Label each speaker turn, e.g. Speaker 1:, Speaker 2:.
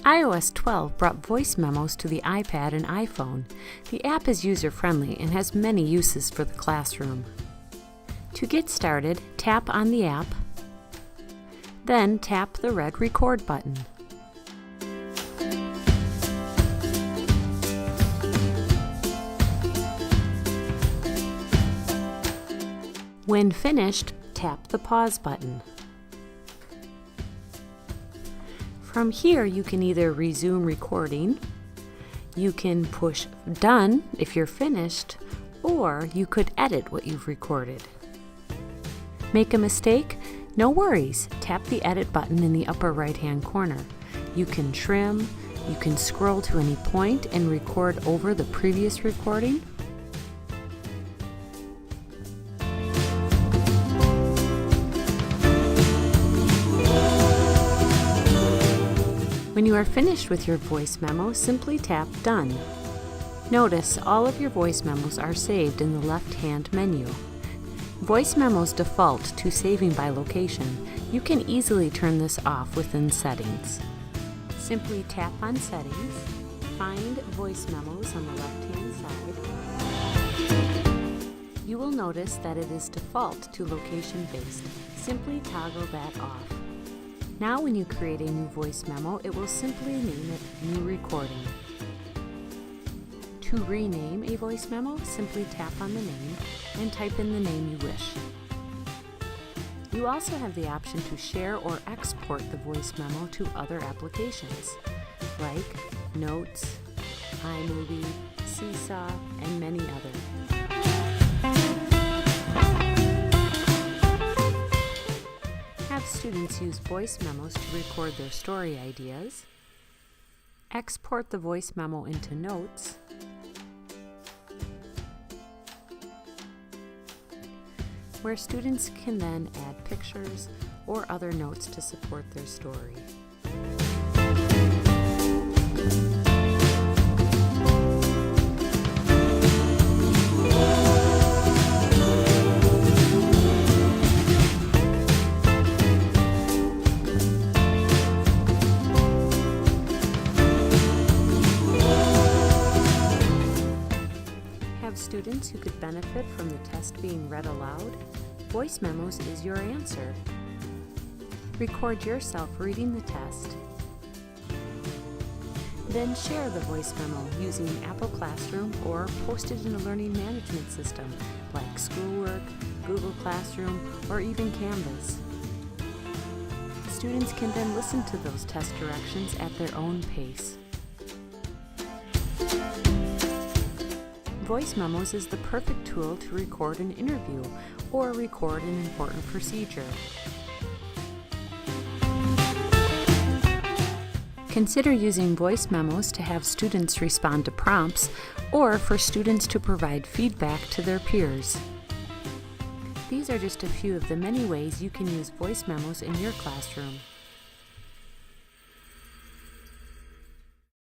Speaker 1: iOS 12 brought voice memos to the iPad and iPhone. The app is user-friendly and has many uses for the classroom. To get started, tap on the app, then tap the red Record button. When finished, tap the Pause button. From here, you can either resume recording, you can push Done if you're finished, or you could edit what you've recorded. Make a mistake? No worries. Tap the Edit button in the upper right-hand corner. You can trim, you can scroll to any point and record over the previous recording. When you are finished with your voice memo, simply tap Done. Notice all of your voice memos are saved in the left-hand menu. Voice memos default to saving by location. You can easily turn this off within Settings. Simply tap on Settings, find Voice Memos on the left-hand side. You will notice that it is default to location-based. Simply toggle that off. Now when you create a new voice memo, it will simply name it New Recording. To rename a voice memo, simply tap on the name and type in the name you wish. You also have the option to share or export the voice memo to other applications, like Notes, iMovie, Seesaw, and many others. Have students use voice memos to record their story ideas, export the voice memo into Notes, where students can then add pictures or other notes to support their story. Students who could benefit from the test being read aloud? Voice Memos is your answer. Record yourself reading the test. Then share the voice memo using Apple Classroom or post it in a learning management system like Schoolwork, Google Classroom, or even Canvas. Students can then listen to those test directions at their own pace. Voice Memos is the perfect tool to record an interview or record an important procedure. Consider using voice memos to have students respond to prompts or for students to provide feedback to their peers. These are just a few of the many ways you can use voice memos in your classroom.